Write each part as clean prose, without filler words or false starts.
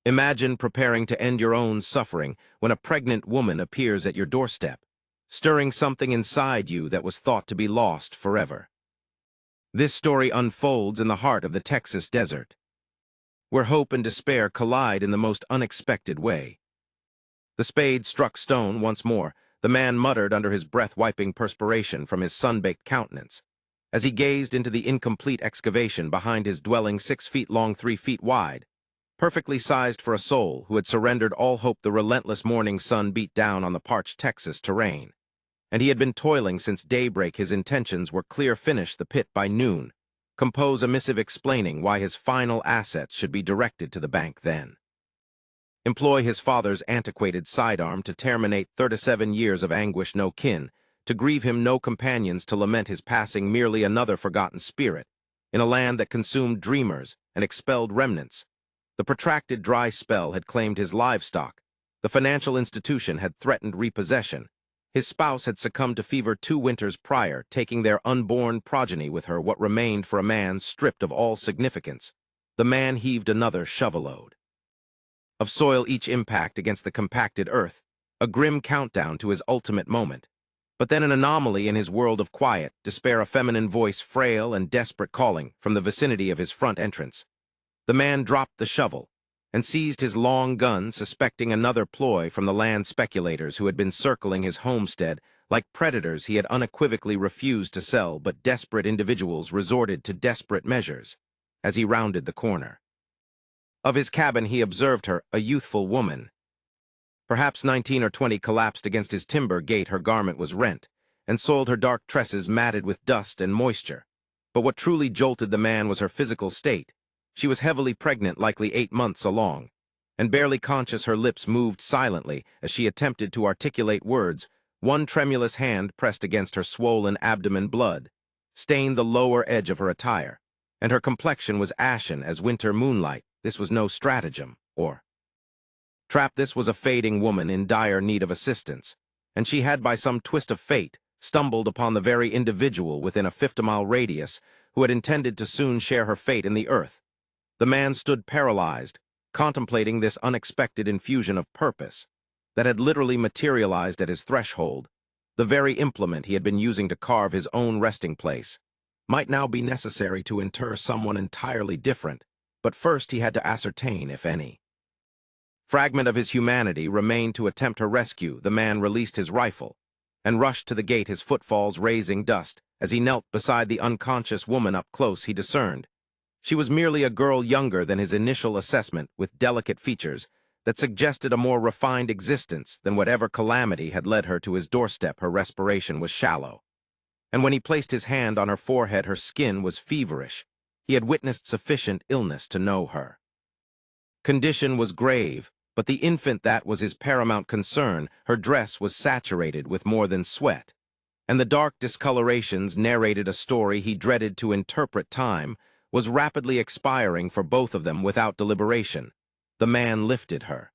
Imagine preparing to end your own suffering when a pregnant woman appears at your doorstep, stirring something inside you that was thought to be lost forever. This story unfolds in the heart of the Texas desert, where hope and despair collide in the most unexpected way. The spade struck stone once more. The man muttered under his breath, wiping perspiration from his sun-baked countenance, as he gazed into the incomplete excavation behind his dwelling, 6 feet long, 3 feet wide, perfectly sized for a soul who had surrendered all hope. The relentless morning sun beat down on the parched Texas terrain, and he had been toiling since daybreak. His intentions were clear: finish the pit by noon, compose a missive explaining why his final assets should be directed to the bank, then employ his father's antiquated sidearm to terminate 37 years of anguish. No kin to grieve him, no companions to lament his passing, merely another forgotten spirit in a land that consumed dreamers and expelled remnants. The protracted dry spell had claimed his livestock. The financial institution had threatened repossession. His spouse had succumbed to fever 2 winters prior, taking their unborn progeny with her, what remained for a man stripped of all significance. The man heaved another shovelload of soil, each impact against the compacted earth, a grim countdown to his ultimate moment. But then an anomaly in his world of quiet despair, a feminine voice, frail and desperate, calling from the vicinity of his front entrance. The man dropped the shovel and seized his long gun, suspecting another ploy from the land speculators who had been circling his homestead. Like predators, he had unequivocally refused to sell, but desperate individuals resorted to desperate measures. As he rounded the corner of his cabin, he observed her, a youthful woman, perhaps 19 or 20, collapsed against his timber gate. Her garment was rent and soiled, her dark tresses matted with dust and moisture. But what truly jolted the man was her physical state. She was heavily pregnant, likely 8 months along, and barely conscious. Her lips moved silently as she attempted to articulate words. One tremulous hand pressed against her swollen abdomen. Blood stained the lower edge of her attire, and her complexion was ashen as winter moonlight. This was no stratagem or trap. This was a fading woman in dire need of assistance, and she had, by some twist of fate, stumbled upon the very individual within a 50-mile radius who had intended to soon share her fate in the earth. The man stood paralyzed, contemplating this unexpected infusion of purpose that had literally materialized at his threshold. The very implement he had been using to carve his own resting place might now be necessary to inter someone entirely different. But first he had to ascertain if any fragment of his humanity remained to attempt her rescue. The man released his rifle and rushed to the gate, his footfalls raising dust. As he knelt beside the unconscious woman up close, he discerned she was merely a girl younger than his initial assessment, with delicate features that suggested a more refined existence than whatever calamity had led her to his doorstep. Her respiration was shallow, and when he placed his hand on her forehead, her skin was feverish. He had witnessed sufficient illness to know her condition was grave, but the infant, that was his paramount concern. Her dress was saturated with more than sweat, and the dark discolorations narrated a story he dreaded to interpret. Time was rapidly expiring for both of them. Without deliberation, the man lifted her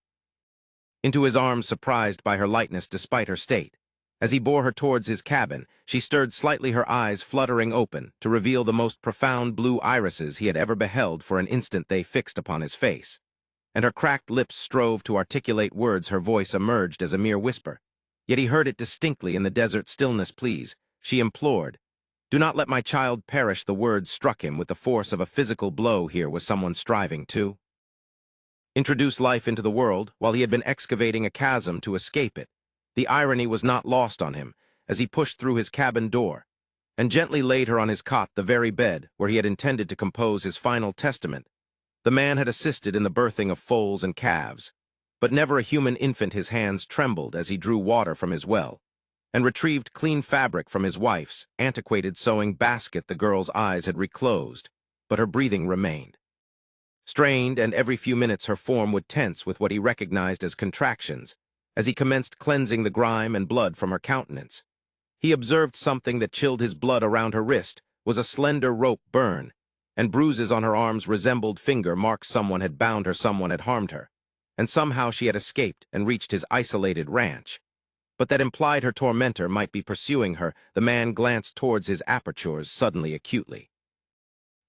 into his arms, surprised by her lightness despite her state. As he bore her towards his cabin, she stirred slightly, her eyes fluttering open to reveal the most profound blue irises he had ever beheld. For an instant they fixed upon his face, and her cracked lips strove to articulate words. Her voice emerged as a mere whisper, yet he heard it distinctly in the desert stillness. Please, she implored, do not let my child perish. The words struck him with the force of a physical blow. Here was someone striving to introduce life into the world while he had been excavating a chasm to escape it. The irony was not lost on him as he pushed through his cabin door and gently laid her on his cot, the very bed where he had intended to compose his final testament. The man had assisted in the birthing of foals and calves, but never a human infant. His hands trembled as he drew water from his well and retrieved clean fabric from his wife's antiquated sewing basket. The girl's eyes had reclosed, but her breathing remained strained, and every few minutes her form would tense with what he recognized as contractions. As he commenced cleansing the grime and blood from her countenance, he observed something that chilled his blood. Around her wrist was a slender rope burn, and bruises on her arms resembled finger marks. Someone had bound her, someone had harmed her, and somehow she had escaped and reached his isolated ranch. But that implied her tormentor might be pursuing her. The man glanced towards his apertures suddenly, acutely.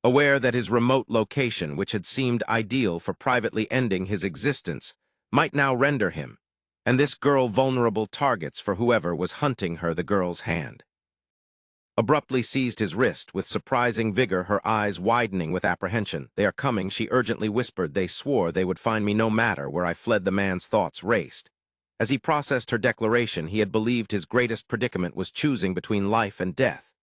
aware that his remote location, which had seemed ideal for privately ending his existence, might now render him, and this girl vulnerable targets for whoever was hunting her. The girl's hand abruptly seized his wrist with surprising vigor, her eyes widening with apprehension. "They are coming," she urgently whispered. "They swore they would find me no matter where I fled." The man's thoughts raced. As he processed her declaration, he had believed his greatest predicament was choosing between life and death.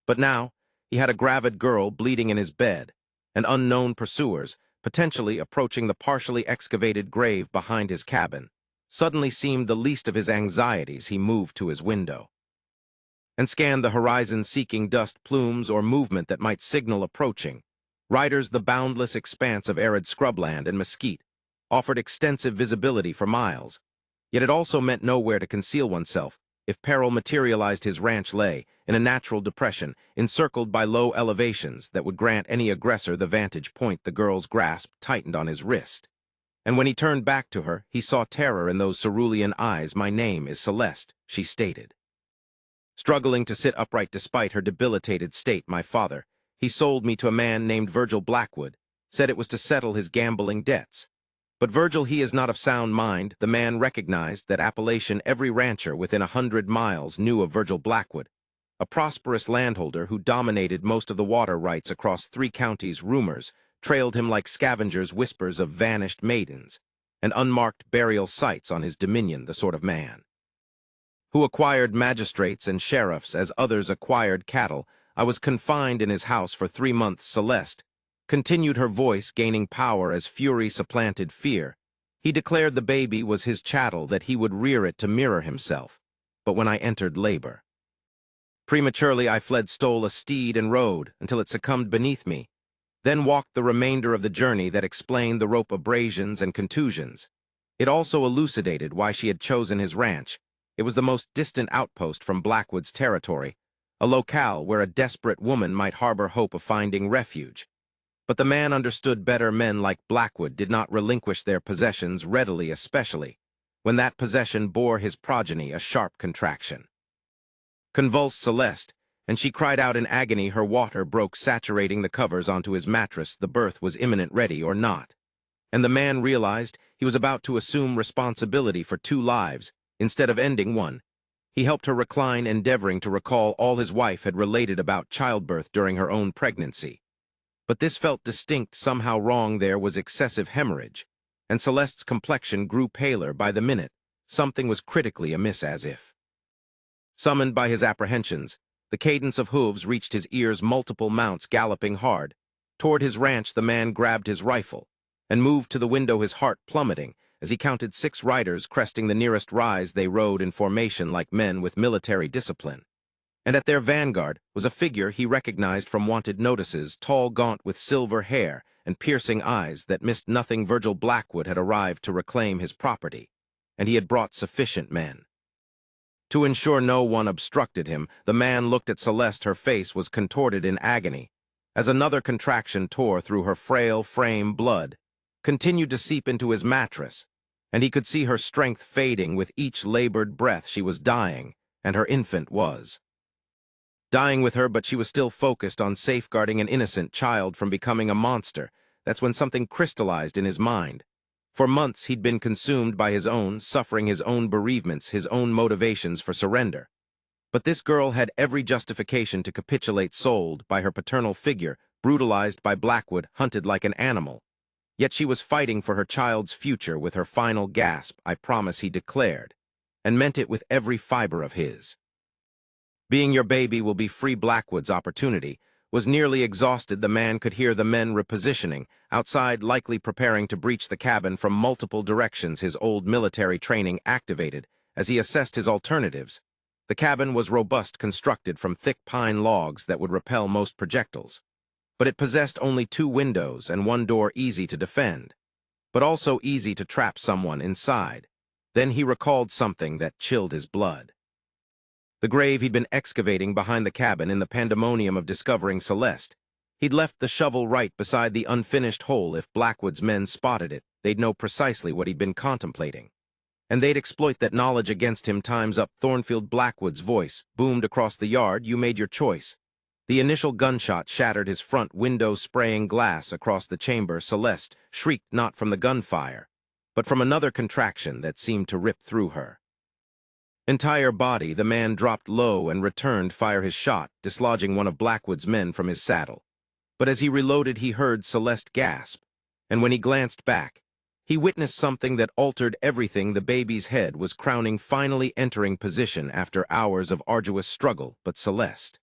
But now, he had a gravid girl bleeding in his bed, and unknown pursuers, potentially approaching the partially excavated grave behind his cabin. Suddenly seemed the least of his anxieties. He moved to his window and scanned the horizon, seeking dust plumes or movement that might signal approaching. Riders, the boundless expanse of arid scrubland and mesquite, offered extensive visibility for miles. Yet it also meant nowhere to conceal oneself. If peril materialized, his ranch lay in a natural depression, encircled by low elevations that would grant any aggressor the vantage point. The girl's grasp tightened on his wrist, and when he turned back to her, he saw terror in those cerulean eyes. "My name is Celeste," she stated, struggling to sit upright despite her debilitated state. "My father, he sold me to a man named Virgil Blackwood, said it was to settle his gambling debts. But Virgil, he is not of sound mind." The man recognized that appellation. Every rancher within 100 miles knew of Virgil Blackwood, a prosperous landholder who dominated most of the water rights across 3 counties. Rumors trailed him like scavengers, whispers of vanished maidens and unmarked burial sites on his dominion. The sort of man who acquired magistrates and sheriffs as others acquired cattle. "I was confined in his house for 3 months, Celeste," continued her voice, gaining power as fury supplanted fear. "He declared the baby was his chattel, that he would rear it to mirror himself. But when I entered labor, prematurely I fled, stole a steed and rode until it succumbed beneath me, then walked the remainder of the journey." That explained the rope abrasions and contusions. It also elucidated why she had chosen his ranch. It was the most distant outpost from Blackwood's territory, a locale where a desperate woman might harbor hope of finding refuge. But the man understood better. Men like Blackwood did not relinquish their possessions readily, especially when that possession bore his progeny. A sharp contraction convulsed Celeste, and she cried out in agony. Her water broke, saturating the covers onto his mattress. The birth was imminent, ready or not. And the man realized he was about to assume responsibility for 2 lives instead of ending one. He helped her recline, endeavoring to recall all his wife had related about childbirth during her own pregnancy. But this felt distinct, somehow wrong. There was excessive hemorrhage, and Celeste's complexion grew paler by the minute. Something was critically amiss. As if summoned by his apprehensions, the cadence of hooves reached his ears, multiple mounts galloping hard toward his ranch. The man grabbed his rifle and moved to the window, his heart plummeting as he counted 6 riders cresting the nearest rise. They rode in formation like men with military discipline, and at their vanguard was a figure he recognized from wanted notices, tall, gaunt, with silver hair and piercing eyes that missed nothing. Virgil Blackwood had arrived to reclaim his property, and he had brought sufficient men to ensure no one obstructed him. The man looked at Celeste. Her face was contorted in agony as another contraction tore through her frail frame. Blood continued to seep into his mattress, and he could see her strength fading with each labored breath. She was dying, and her infant was dying with her, but she was still focused on safeguarding an innocent child from becoming a monster. That's when something crystallized in his mind. For months he'd been consumed by his own suffering, his own bereavements, his own motivations for surrender. But this girl had every justification to capitulate, sold by her paternal figure, brutalized by Blackwood, hunted like an animal. Yet she was fighting for her child's future with her final gasp. "I promise," he declared, and meant it with every fiber of his. "Being your baby will be free." Blackwood's opportunity was nearly exhausted. The man could hear the men repositioning outside, likely preparing to breach the cabin from multiple directions, his old military training activated as he assessed his alternatives. The cabin was robust, constructed from thick pine logs that would repel most projectiles. But it possessed only 2 windows and 1 door, easy to defend, but also easy to trap someone inside. Then he recalled something that chilled his blood. The grave he'd been excavating behind the cabin. In the pandemonium of discovering Celeste, he'd left the shovel right beside the unfinished hole. If Blackwood's men spotted it, they'd know precisely what he'd been contemplating, and they'd exploit that knowledge against him. "Time's up." Thornfield Blackwood's voice boomed across the yard. "You made your choice, The initial gunshot shattered his front window, spraying glass across the chamber. Celeste shrieked not from the gunfire, but from another contraction that seemed to rip through her entire body. The man dropped low and returned fire his shot, dislodging one of Blackwood's men from his saddle. But as he reloaded, he heard Celeste gasp, and when he glanced back, he witnessed something that altered everything. The baby's head was crowning, finally entering position after hours of arduous struggle, but Celeste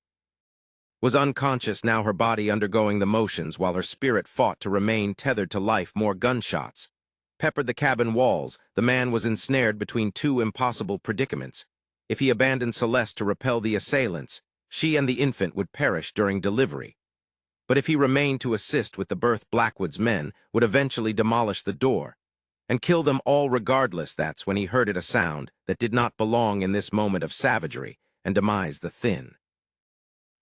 was unconscious now, her body undergoing the motions while her spirit fought to remain tethered to life. More gunshots peppered the cabin walls. The man was ensnared between two impossible predicaments. If he abandoned Celeste to repel the assailants, she and the infant would perish during delivery. But if he remained to assist with the birth, Blackwood's men would eventually demolish the door and kill them all regardless. That's when he heard a sound that did not belong in this moment of savagery and demise: the thin,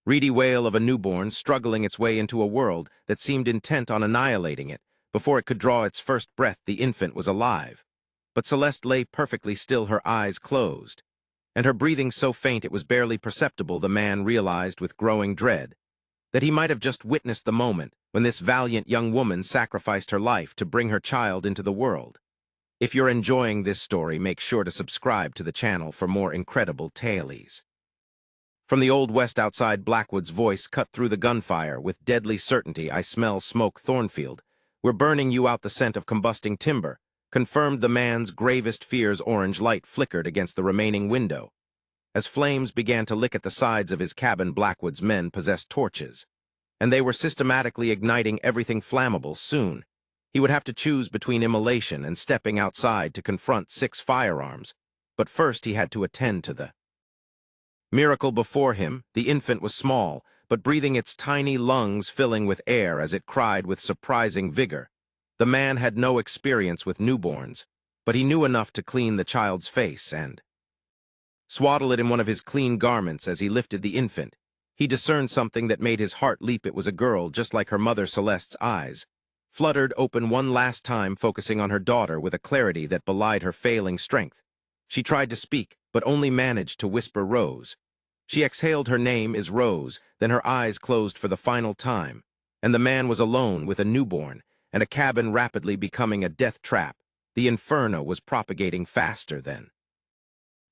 reedy wail of a newborn struggling its way into a world that seemed intent on annihilating it. Before it could draw its first breath, the infant was alive. But Celeste lay perfectly still, her eyes closed, and her breathing so faint it was barely perceptible. The man realized with growing dread that he might have just witnessed the moment when this valiant young woman sacrificed her life to bring her child into the world. If you're enjoying this story, make sure to subscribe to the channel for more incredible tales. From the Old West outside, Blackwood's voice cut through the gunfire with deadly certainty. "I smell smoke, Thornfield. We're burning you out." The scent of combusting timber confirmed the man's gravest fears. Orange light flickered against the remaining window. As flames began to lick at the sides of his cabin, Blackwood's men possessed torches, and they were systematically igniting everything flammable. Soon, he would have to choose between immolation and stepping outside to confront 6 firearms. But first he had to attend to the miracle before him. The infant was small, but breathing, its tiny lungs filling with air as it cried with surprising vigor. The man had no experience with newborns, but he knew enough to clean the child's face and swaddle it in one of his clean garments. As he lifted the infant, he discerned something that made his heart leap. It was a girl, just like her mother. Celeste's eyes fluttered open one last time, focusing on her daughter with a clarity that belied her failing strength. She tried to speak, but only managed to whisper, "Rose." She exhaled, "Her name is Rose." Then her eyes closed for the final time, and the man was alone with a newborn and a cabin rapidly becoming a death trap. The inferno was propagating faster than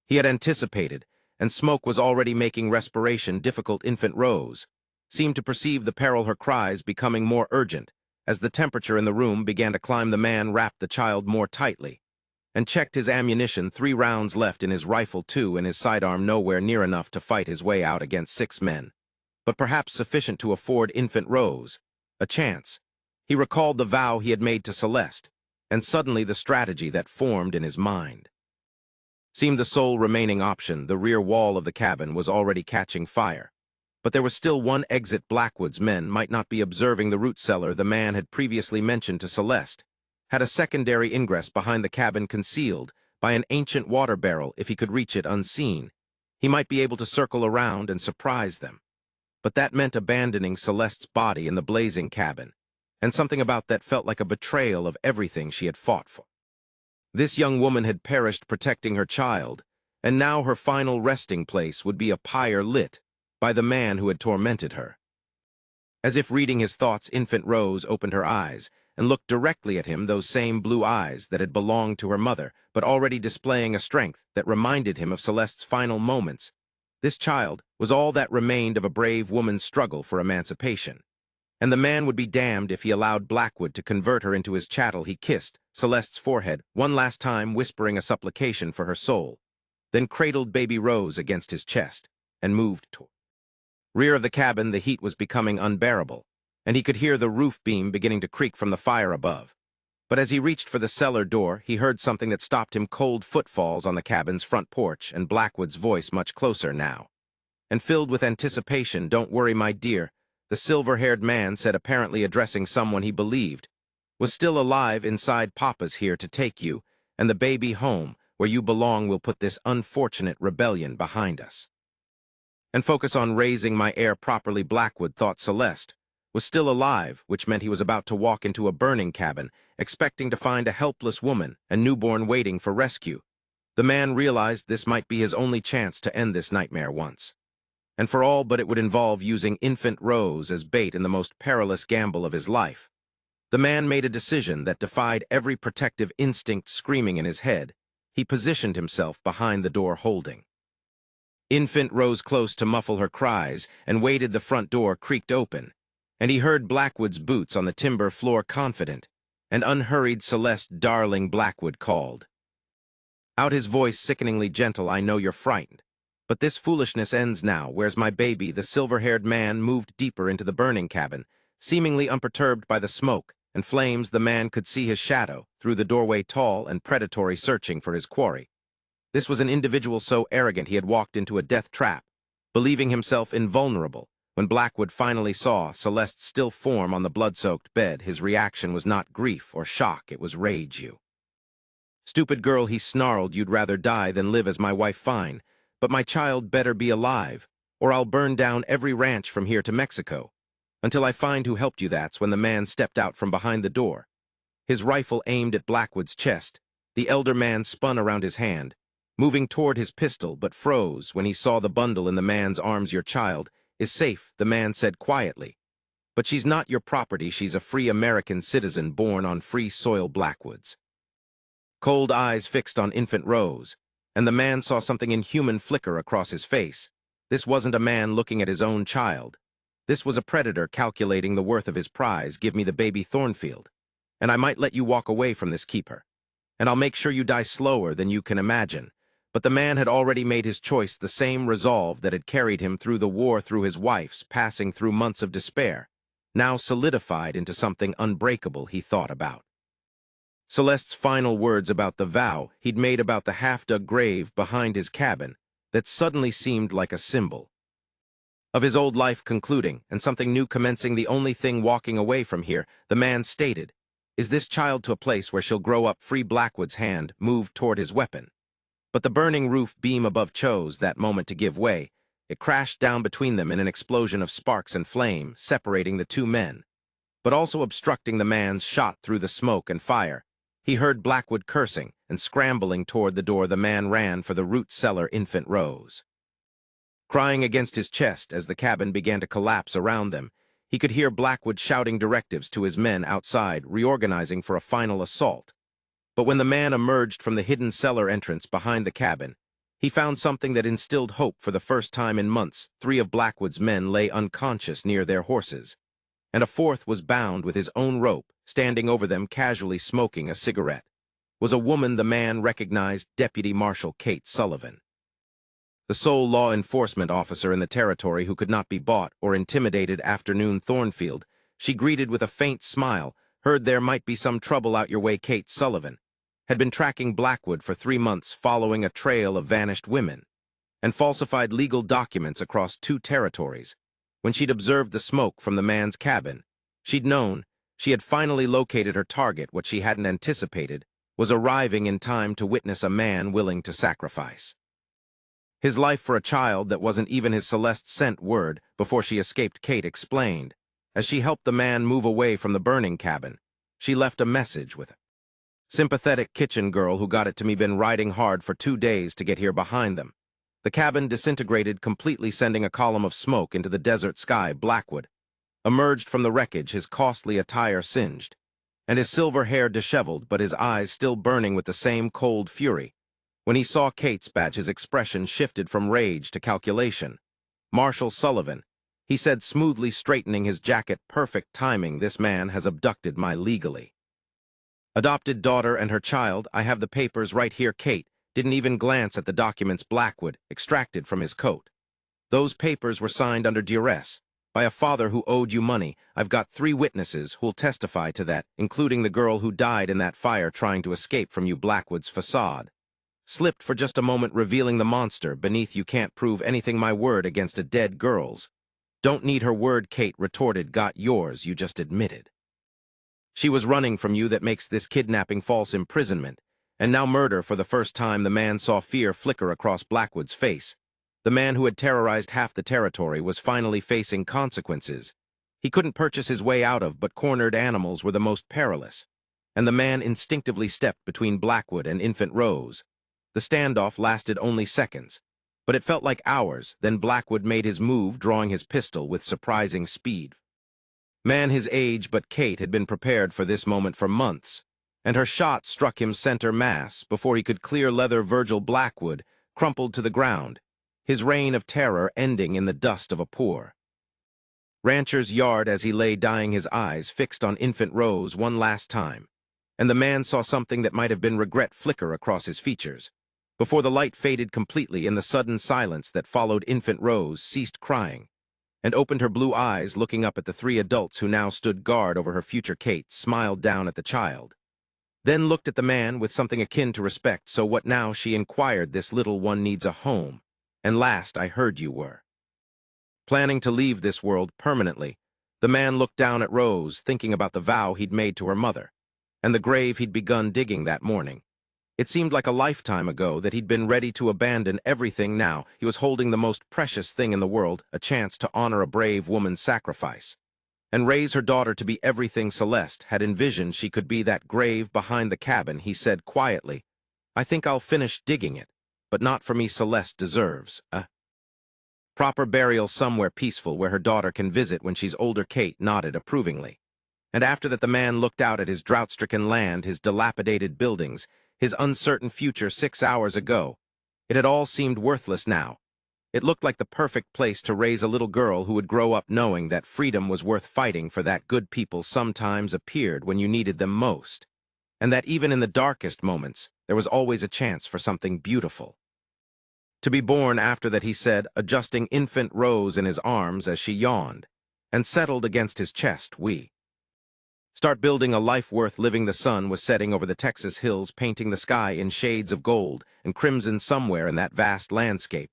he had anticipated, and smoke was already making respiration difficult. Infant Rose seemed to perceive the peril, her cries becoming more urgent. As the temperature in the room began to climb, the man wrapped the child more tightly and checked his ammunition. 3 rounds left in his rifle, 2 in his sidearm, nowhere near enough to fight his way out against 6 men, but perhaps sufficient to afford Infant Rose a chance. He recalled the vow he had made to Celeste, and suddenly the strategy that formed in his mind seemed the sole remaining option. The rear wall of the cabin was already catching fire, but there was still one exit. Blackwood's men might not be observing. The root cellar the man had previously mentioned to Celeste had a secondary ingress behind the cabin, concealed by an ancient water barrel. If he could reach it unseen, he might be able to circle around and surprise them. But that meant abandoning Celeste's body in the blazing cabin, and something about that felt like a betrayal of everything she had fought for. This young woman had perished protecting her child, and now her final resting place would be a pyre lit by the man who had tormented her. As if reading his thoughts, Infant Rose opened her eyes and looked directly at him, those same blue eyes that had belonged to her mother, but already displaying a strength that reminded him of Celeste's final moments. This child was all that remained of a brave woman's struggle for emancipation, and the man would be damned if he allowed Blackwood to convert her into his chattel. He kissed Celeste's forehead one last time, whispering a supplication for her soul, then cradled baby Rose against his chest and moved toward the rear of the cabin. The heat was becoming unbearable, and he could hear the roof beam beginning to creak from the fire above. But as he reached for the cellar door, he heard something that stopped him: cold footfalls on the cabin's front porch, and Blackwood's voice much closer now, and filled with anticipation. "Don't worry, my dear," the silver-haired man said, apparently addressing someone he believed was still alive inside. "Papa's here to take you and the baby home where you belong. We'll put this unfortunate rebellion behind us and focus on raising my heir properly." Blackwood thought Celeste was still alive, which meant he was about to walk into a burning cabin, expecting to find a helpless woman and newborn waiting for rescue. The man realized this might be his only chance to end this nightmare once and for all but it would involve using infant Rose as bait in the most perilous gamble of his life. The man made a decision that defied every protective instinct screaming in his head. He positioned himself behind the door holding. Infant rose close to muffle her cries and waited. The front door creaked open, and he heard Blackwood's boots on the timber floor. Confident and unhurried, Celeste "Darling" Blackwood called. Out his voice sickeningly gentle, "I know you're frightened, but this foolishness ends now. Where's my baby?" The silver-haired man moved deeper into the burning cabin, seemingly unperturbed by the smoke and flames. The man could see his shadow through the doorway, tall and predatory, searching for his quarry. This was an individual so arrogant he had walked into a death trap, believing himself invulnerable. When Blackwood finally saw Celeste's still form on the blood-soaked bed, his reaction was not grief or shock, it was rage. "You stupid girl," he snarled, "you'd rather die than live as my wife. Fine, but my child better be alive, or I'll burn down every ranch from here to Mexico, until I find who helped you." That's when the man stepped out from behind the door, his rifle aimed at Blackwood's chest. The elder man spun around his hand, moving toward his pistol, but froze when he saw the bundle in the man's arms. "Your child is safe," the man said quietly, "but she's not your property. She's a free American citizen born on free soil." Blackwood's cold eyes fixed on infant Rose, and the man saw something inhuman flicker across his face. This wasn't a man looking at his own child. This was a predator calculating the worth of his prize. "Give me the baby, Thornfield, and I might let you walk away from this. Keep her, and I'll make sure you die slower than you can imagine." But the man had already made his choice, the same resolve that had carried him through the war, through his wife's, passing through months of despair, now solidified into something unbreakable. He thought about Celeste's final words, about the vow he'd made, about the half-dug grave behind his cabin that suddenly seemed like a symbol of his old life concluding and something new commencing. "The only thing walking away from here," the man stated, "is this child to a place where she'll grow up free." Blackwood's hand moved toward his weapon, but the burning roof beam above chose that moment to give way. It crashed down between them in an explosion of sparks and flame, separating the two men, but also obstructing the man's shot through the smoke and fire. He heard Blackwood cursing and scrambling toward the door. The man ran for the root cellar. Infant Rose crying against his chest as the cabin began to collapse around them. He could hear Blackwood shouting directives to his men outside, reorganizing for a final assault. But when the man emerged from the hidden cellar entrance behind the cabin, he found something that instilled hope. For the first time in months, 3 of Blackwood's men lay unconscious near their horses, and a 4th was bound with his own rope, standing over them, casually smoking a cigarette. Was a woman. The man recognized Deputy Marshal Kate Sullivan, the sole law enforcement officer in the territory who could not be bought or intimidated. "Afternoon, Thornfield," she greeted with a faint smile. "Heard there might be some trouble out your way." Kate Sullivan had been tracking Blackwood for 3 months, following a trail of vanished women and falsified legal documents across 2 territories. When she'd observed the smoke from the man's cabin, she'd known she had finally located her target. What she hadn't anticipated was arriving in time to witness a man willing to sacrifice his life for a child that wasn't even his. Celeste sent word before she escaped, Kate explained. As she helped the man move away from the burning cabin, she left a message with a sympathetic kitchen girl who got it to me. "Been riding hard for 2 days to get here." Behind them, the cabin disintegrated completely, sending a column of smoke into the desert sky. Blackwood emerged from the wreckage, his costly attire singed, and his silver hair disheveled, but his eyes still burning with the same cold fury. When he saw Kate's badge, his expression shifted from rage to calculation. "Marshal Sullivan," he said smoothly, straightening his jacket. "Perfect timing. This man has abducted my legally adopted daughter and her child. I have the papers right here." Kate didn't even glance at the documents Blackwood extracted from his coat. "Those papers were signed under duress by a father who owed you money. I've got 3 witnesses who'll testify to that, including the girl who died in that fire trying to escape from you." Blackwood's facade slipped for just a moment, revealing the monster beneath. "You can't prove anything. My word against a dead girl's." "Don't need her word," Kate retorted. "Got yours. You just admitted she was running from you. That makes this kidnapping, false imprisonment, and now murder." For the first time, the man saw fear flicker across Blackwood's face. The man who had terrorized half the territory was finally facing consequences he couldn't purchase his way out of, but cornered animals were the most perilous, and the man instinctively stepped between Blackwood and infant Rose. The standoff lasted only seconds, but it felt like hours. Then Blackwood made his move, drawing his pistol with surprising speed. Man his age, but Kate had been prepared for this moment for months, and her shot struck him center mass before he could clear leather. Virgil Blackwood crumpled to the ground, his reign of terror ending in the dust of a poor rancher's yard as he lay dying, his eyes fixed on Infant Rose one last time. And the man saw something that might have been regret flicker across his features. Before the light faded completely in the sudden silence that followed, Infant Rose ceased crying and opened her blue eyes, looking up at the three adults who now stood guard over her. Future Kate smiled down at the child, then looked at the man with something akin to respect. "So what now?" she inquired. "This little one needs a home, and last I heard you were planning to leave this world permanently." The man looked down at Rose, thinking about the vow he'd made to her mother, and the grave he'd begun digging that morning. It seemed like a lifetime ago that he'd been ready to abandon everything. Now he was holding the most precious thing in the world, a chance to honor a brave woman's sacrifice, and raise her daughter to be everything Celeste had envisioned she could be. "That grave behind the cabin," he said quietly. "I think I'll finish digging it, but not for me. Celeste deserves a proper burial somewhere peaceful where her daughter can visit when she's older." Kate nodded approvingly. And after that, the man looked out at his drought-stricken land, his dilapidated buildings, his uncertain future 6 hours ago. It had all seemed worthless now. It looked like the perfect place to raise a little girl who would grow up knowing that freedom was worth fighting for, that good people sometimes appeared when you needed them most, and that even in the darkest moments, there was always a chance for something beautiful to be born. After that, he said, adjusting Infant Rose in his arms as she yawned and settled against his chest, "We start building a life worth living." The sun was setting over the Texas hills, painting the sky in shades of gold and crimson. Somewhere in that vast landscape,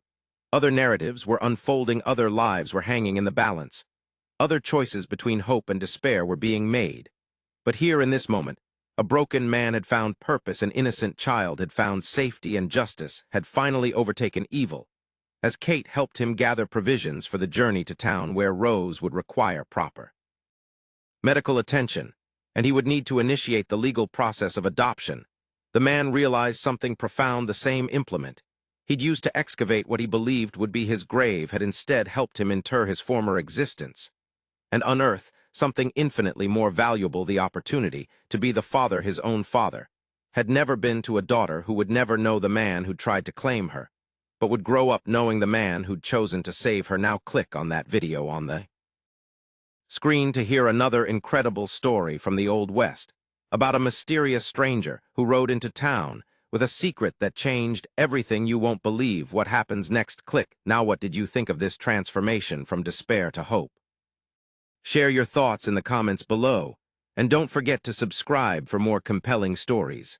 other narratives were unfolding, other lives were hanging in the balance, other choices between hope and despair were being made. But here in this moment, a broken man had found purpose, an innocent child had found safety, and justice had finally overtaken evil, as Kate helped him gather provisions for the journey to town where Rose would require proper medical attention, and he would need to initiate the legal process of adoption. The man realized something profound. The same implement he'd used to excavate what he believed would be his grave had instead helped him inter his former existence and unearth something infinitely more valuable. The opportunity to be the father his own father had never been to a daughter who would never know the man who'd tried to claim her, but would grow up knowing the man who'd chosen to save her. Now click on that video on the screen to hear another incredible story from the Old West about a mysterious stranger who rode into town with a secret that changed everything. You won't believe what happens next. Click. Now, what did you think of this transformation from despair to hope? Share your thoughts in the comments below, and don't forget to subscribe for more compelling stories.